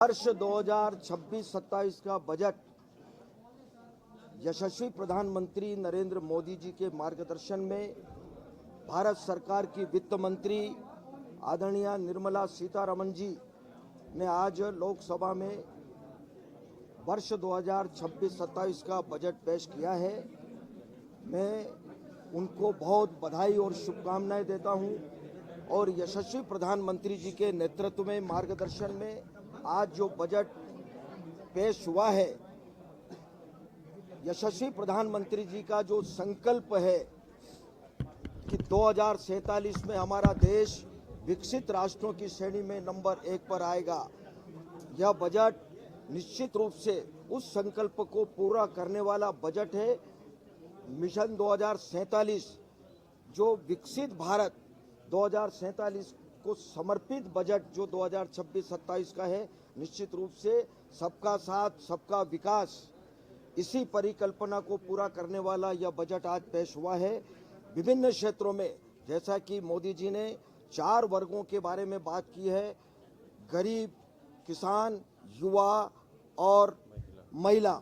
वर्ष 2026-27 का बजट यशस्वी प्रधानमंत्री नरेंद्र मोदी जी के मार्गदर्शन में भारत सरकार की वित्त मंत्री आदरणीय निर्मला सीतारमण जी ने आज लोकसभा में वर्ष 2026-27 का बजट पेश किया है। मैं उनको बहुत बधाई और शुभकामनाएं देता हूं और यशस्वी प्रधानमंत्री जी के नेतृत्व में मार्गदर्शन में आज जो बजट पेश हुआ है, यशस्वी प्रधानमंत्री जी का जो संकल्प है कि 2047 में हमारा देश विकसित राष्ट्रों की श्रेणी में नंबर 1 पर आएगा, यह बजट निश्चित रूप से उस संकल्प को पूरा करने वाला बजट है। मिशन 2047 जो विकसित भारत 2047 को समर्पित बजट जो 2026-27 का है, निश्चित रूप से सबका साथ सबका विकास इसी परिकल्पना को पूरा करने वाला यह बजट आज पेश हुआ है। विभिन्न क्षेत्रों में जैसा कि मोदी जी ने 4 वर्गों के बारे में बात की है, गरीब, किसान, युवा और महिला,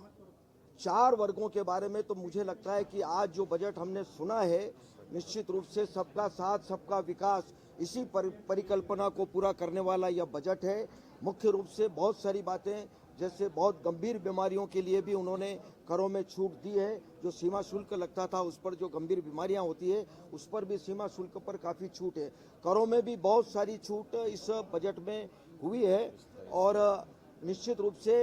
4 वर्गों के बारे में, तो मुझे लगता है कि आज जो बजट हमने सुना है, निश्चित रूप से सबका साथ सबका विकास इसी परिकल्पना को पूरा करने वाला यह बजट है। मुख्य रूप से बहुत सारी बातें, जैसे बहुत गंभीर बीमारियों के लिए भी उन्होंने करों में छूट दी है। जो सीमा शुल्क लगता था उस पर, जो गंभीर बीमारियां होती है उस पर भी सीमा शुल्क पर काफ़ी छूट है। करों में भी बहुत सारी छूट इस बजट में हुई है और निश्चित रूप से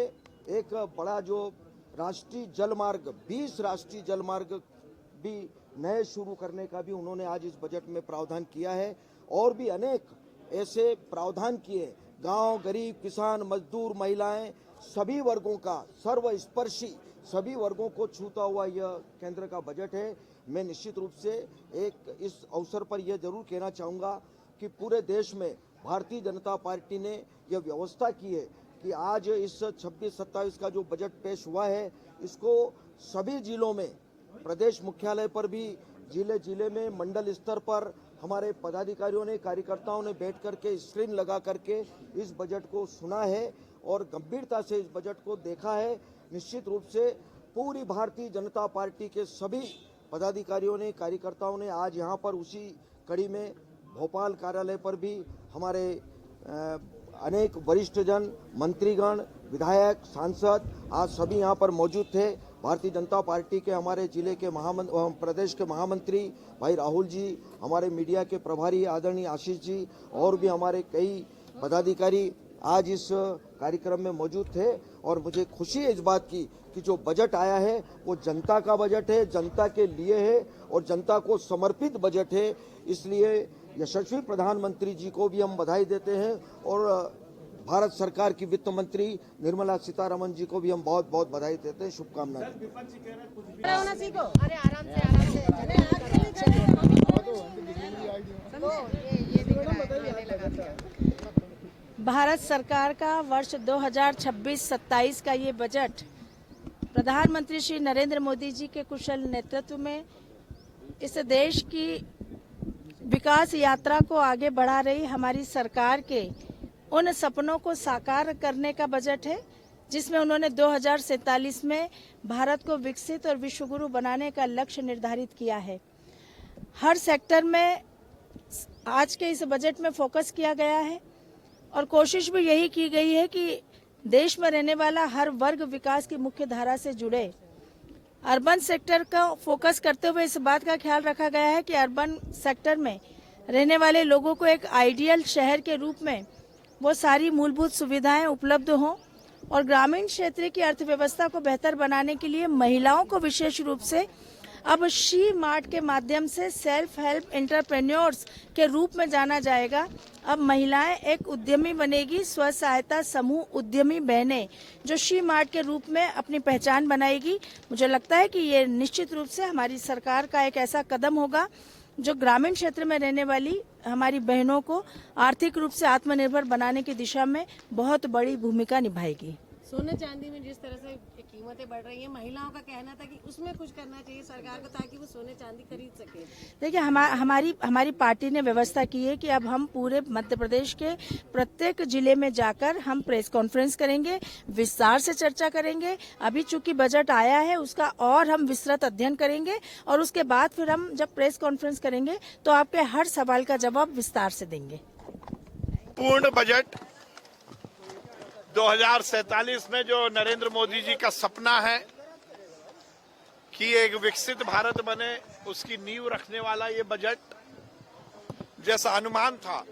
एक बड़ा जो राष्ट्रीय जलमार्ग, 20 राष्ट्रीय जलमार्ग भी नए शुरू करने का भी उन्होंने आज इस बजट में प्रावधान किया है और भी अनेक ऐसे प्रावधान किए। गांव, गरीब, किसान, मजदूर, महिलाएं, सभी वर्गों का, सर्वस्पर्शी सभी वर्गों को छूता हुआ यह केंद्र का बजट है। मैं निश्चित रूप से इस अवसर पर यह जरूर कहना चाहूँगा कि पूरे देश में भारतीय जनता पार्टी ने यह व्यवस्था की है कि आज इस 26-27 का जो बजट पेश हुआ है, इसको सभी जिलों में, प्रदेश मुख्यालय पर भी, जिले जिले में, मंडल स्तर पर हमारे पदाधिकारियों ने, कार्यकर्ताओं ने बैठ करके स्क्रीन लगा करके इस बजट को सुना है और गंभीरता से इस बजट को देखा है। निश्चित रूप से पूरी भारतीय जनता पार्टी के सभी पदाधिकारियों ने, कार्यकर्ताओं ने आज यहाँ पर उसी कड़ी में भोपाल कार्यालय पर भी हमारे अनेक वरिष्ठ जन, मंत्रीगण, विधायक, सांसद आज सभी यहाँ पर मौजूद थे। भारतीय जनता पार्टी के हमारे जिले के प्रदेश के महामंत्री भाई राहुल जी, हमारे मीडिया के प्रभारी आदरणीय आशीष जी और भी हमारे कई पदाधिकारी आज इस कार्यक्रम में मौजूद थे और मुझे खुशी है इस बात की कि जो बजट आया है वो जनता का बजट है, जनता के लिए है और जनता को समर्पित बजट है। इसलिए यशस्वी प्रधानमंत्री जी को भी हम बधाई देते हैं और भारत सरकार की वित्त मंत्री निर्मला सीतारमण जी को भी हम बहुत बहुत बधाई देते हैं, शुभकामनाएं। भारत सरकार का वर्ष 2026-27 का ये बजट प्रधानमंत्री श्री नरेंद्र मोदी जी के कुशल नेतृत्व में इस देश की विकास यात्रा को आगे बढ़ा रही हमारी सरकार के उन सपनों को साकार करने का बजट है, जिसमें उन्होंने 2047 में भारत को विकसित और विश्वगुरु बनाने का लक्ष्य निर्धारित किया है। हर सेक्टर में आज के इस बजट में फोकस किया गया है और कोशिश भी यही की गई है कि देश में रहने वाला हर वर्ग विकास की मुख्य धारा से जुड़े। अर्बन सेक्टर का फोकस करते हुए इस बात का ख्याल रखा गया है कि अर्बन सेक्टर में रहने वाले लोगों को एक आइडियल शहर के रूप में वो सारी मूलभूत सुविधाएं उपलब्ध हों और ग्रामीण क्षेत्र की अर्थव्यवस्था को बेहतर बनाने के लिए महिलाओं को विशेष रूप से अब शी मार्ट के माध्यम से सेल्फ हेल्प एंटरप्रेन्योर्स के रूप में जाना जाएगा। अब महिलाएं एक उद्यमी बनेगी, स्व सहायता समूह उद्यमी बहनें जो शी मार्ट के रूप में अपनी पहचान बनाएगी। मुझे लगता है कि ये निश्चित रूप से हमारी सरकार का एक ऐसा कदम होगा जो ग्रामीण क्षेत्र में रहने वाली हमारी बहनों को आर्थिक रूप से आत्मनिर्भर बनाने की दिशा में बहुत बड़ी भूमिका निभाएगी। सोने चांदी में जिस तरह से कीमतें बढ़ रही हैं, महिलाओं का कहना था कि उसमें कुछ करना चाहिए सरकार को ताकि वो सोने चांदी खरीद सके। देखिए हमारी पार्टी ने व्यवस्था की है कि अब हम पूरे मध्य प्रदेश के प्रत्येक जिले में जाकर हम प्रेस कॉन्फ्रेंस करेंगे, विस्तार से चर्चा करेंगे। अभी चूंकि बजट आया है उसका और हम विस्तृत अध्ययन करेंगे और उसके बाद फिर हम जब प्रेस कॉन्फ्रेंस करेंगे तो आपके हर सवाल का जवाब विस्तार से देंगे। पूर्ण बजट 2047 में जो नरेंद्र मोदी जी का सपना है कि एक विकसित भारत बने, उसकी नींव रखने वाला ये बजट, जैसा अनुमान था,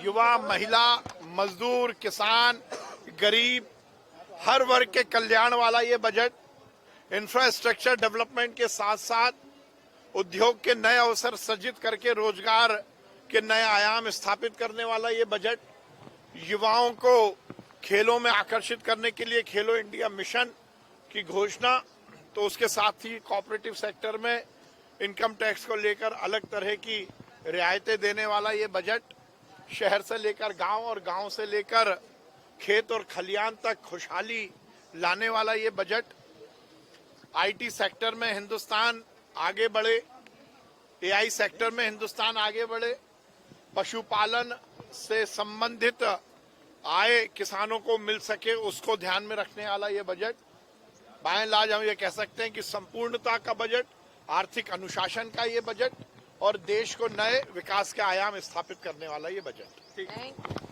युवा, महिला, मजदूर, किसान, गरीब, हर वर्ग के कल्याण वाला ये बजट, इंफ्रास्ट्रक्चर डेवलपमेंट के साथ साथ उद्योग के नए अवसर सृजित करके रोजगार के नए आयाम स्थापित करने वाला ये बजट, युवाओं को खेलों में आकर्षित करने के लिए खेलो इंडिया मिशन की घोषणा, तो उसके साथ ही कोऑपरेटिव सेक्टर में इनकम टैक्स को लेकर अलग तरह की रियायतें देने वाला ये बजट, शहर से लेकर गांव और गांव से लेकर खेत और खलियान तक खुशहाली लाने वाला ये बजट, आईटी सेक्टर में हिंदुस्तान आगे बढ़े, एआई सेक्टर में हिंदुस्तान आगे बढ़े, पशुपालन से संबंधित आय किसानों को मिल सके, उसको ध्यान में रखने वाला ये बजट, बाय एंड लार्ज हम ये कह सकते हैं कि संपूर्णता का बजट, आर्थिक अनुशासन का ये बजट और देश को नए विकास के आयाम स्थापित करने वाला ये बजट।